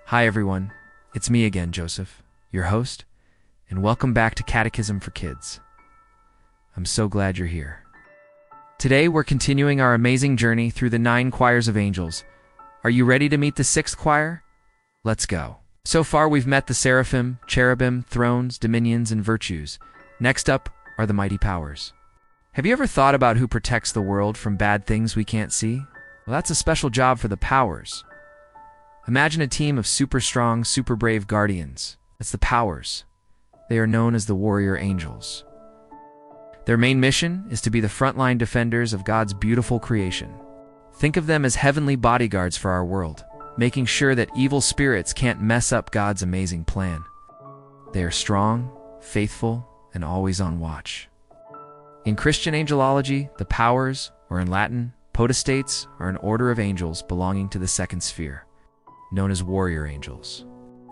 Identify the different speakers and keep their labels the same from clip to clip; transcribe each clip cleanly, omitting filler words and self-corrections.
Speaker 1: Hi everyone, it's me again, Joseph, your host, and welcome back to Catechism for Kids. I'm so glad you're here. Today we're continuing our amazing journey through the 9 choirs of angels. Are you ready to meet the 6th choir? Let's go. So far we've met the seraphim, cherubim, thrones, dominions, and virtues. Next up are the mighty powers. Have you ever thought about who protects the world from bad things we can't see? Well, that's a special job for the powers. Imagine a team of super strong, super brave guardians. That's the powers. They are known as the warrior angels. Their main mission is to be the frontline defenders of God's beautiful creation. Think of them as heavenly bodyguards for our world, making sure that evil spirits can't mess up God's amazing plan. They are strong, faithful, and always on watch. In Christian angelology, the powers, or in Latin, potestates, are an order of angels belonging to the second sphere, known as warrior angels.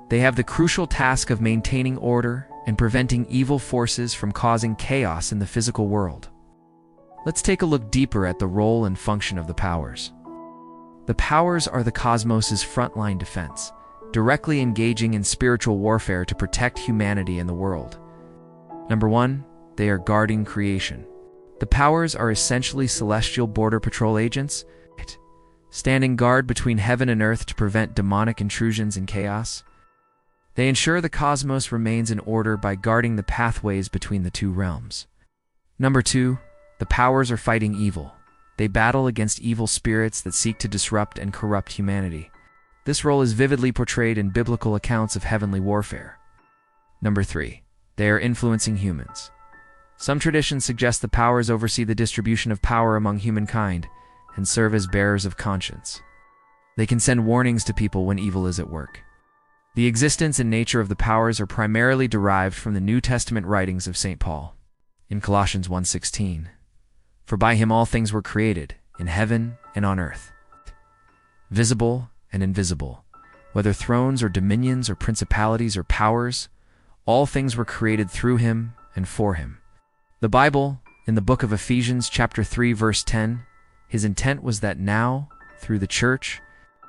Speaker 1: They have the crucial task of maintaining order and preventing evil forces from causing chaos in the physical world. Let's take a look deeper at the role and function of the powers. The powers are the cosmos's frontline defense, directly engaging in spiritual warfare to protect humanity and the world. Number 1, they are guarding creation. The powers are essentially celestial border patrol agents, standing guard between heaven and earth to prevent demonic intrusions and chaos. They ensure the cosmos remains in order by guarding the pathways between the two realms. Number 2, the powers are fighting evil. They battle against evil spirits that seek to disrupt and corrupt humanity. This role is vividly portrayed in biblical accounts of heavenly warfare. Number 3, they are influencing humans. Some traditions suggest the powers oversee the distribution of power among humankind and serve as bearers of conscience. They can send warnings to people when evil is at work. The existence and nature of the powers are primarily derived from the New Testament writings of St. Paul. In Colossians 1:16, "For by him all things were created, in heaven and on earth, visible and invisible, whether thrones or dominions or principalities or powers, all things were created through him and for him." The Bible, in the book of Ephesians chapter 3 verse 10, his intent was that now, through the church,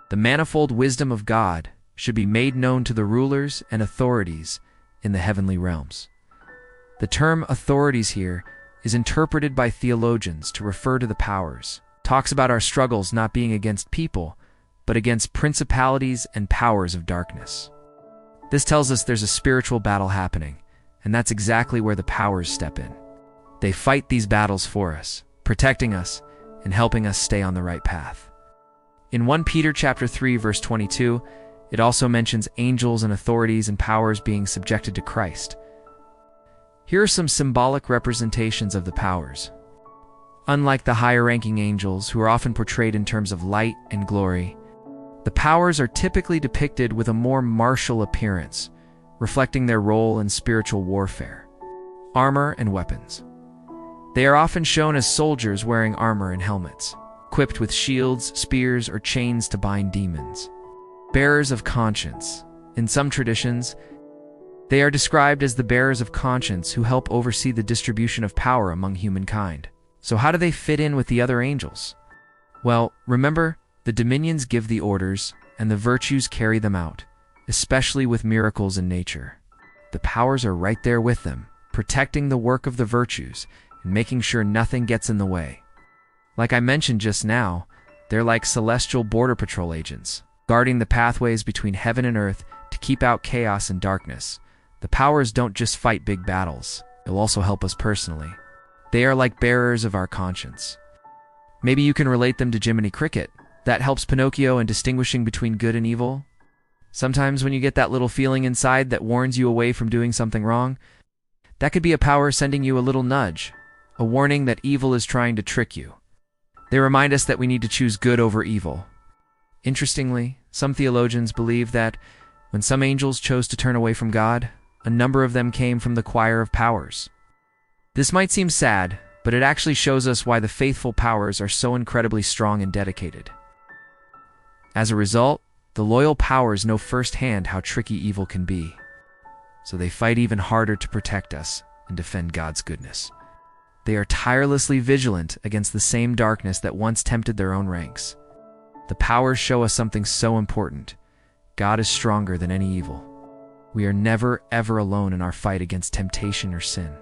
Speaker 1: the manifold wisdom of God should be made known to the rulers and authorities in the heavenly realms. The term authorities here is interpreted by theologians to refer to the powers. Talks about our struggles not being against people, but against principalities and powers of darkness. This tells us there's a spiritual battle happening, and that's exactly where the powers step in. They fight these battles for us, protecting us and helping us stay on the right path. In 1 Peter chapter 3 verse 22, it also mentions angels and authorities and powers being subjected to Christ. Here are some symbolic representations of the powers. Unlike the higher-ranking angels, who are often portrayed in terms of light and glory, the powers are typically depicted with a more martial appearance, reflecting their role in spiritual warfare. Armor and weapons. They are often shown as soldiers wearing armor and helmets, equipped with shields, spears, or chains to bind demons. Bearers of conscience. In some traditions, they are described as the bearers of conscience who help oversee the distribution of power among humankind. So how do they fit in with the other angels? Well, remember, the dominions give the orders, and the virtues carry them out, especially with miracles in nature. The powers are right there with them, protecting the work of the virtues and making sure nothing gets in the way. Like I mentioned just now, they're like celestial border patrol agents, guarding the pathways between heaven and earth to keep out chaos and darkness. The powers don't just fight big battles, they'll also help us personally. They are like bearers of our conscience. Maybe you can relate them to Jiminy Cricket. That helps Pinocchio in distinguishing between good and evil. Sometimes when you get that little feeling inside that warns you away from doing something wrong, that could be a power sending you a little nudge, a warning that evil is trying to trick you. They remind us that we need to choose good over evil. Interestingly, some theologians believe that when some angels chose to turn away from God, a number of them came from the choir of powers. This might seem sad, but it actually shows us why the faithful powers are so incredibly strong and dedicated. As a result, the loyal powers know firsthand how tricky evil can be, so they fight even harder to protect us and defend God's goodness. They are tirelessly vigilant against the same darkness that once tempted their own ranks. The powers show us something so important. God is stronger than any evil. We are never, ever alone in our fight against temptation or sin.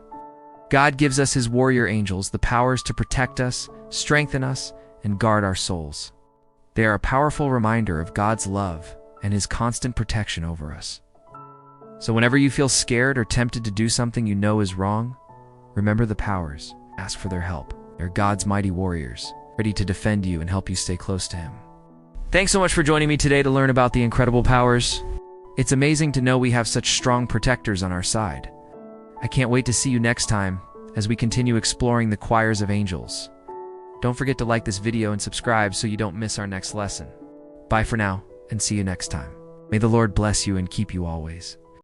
Speaker 1: God gives us His warrior angels the powers to protect us, strengthen us, and guard our souls. They are a powerful reminder of God's love and His constant protection over us. So whenever you feel scared or tempted to do something you know is wrong, remember the powers. Ask for their help. They're God's mighty warriors, ready to defend you and help you stay close to Him. Thanks so much for joining me today to learn about the incredible powers. It's amazing to know we have such strong protectors on our side. I can't wait to see you next time as we continue exploring the choirs of angels. Don't forget to like this video and subscribe so you don't miss our next lesson. Bye for now, and see you next time. May the Lord bless you and keep you always.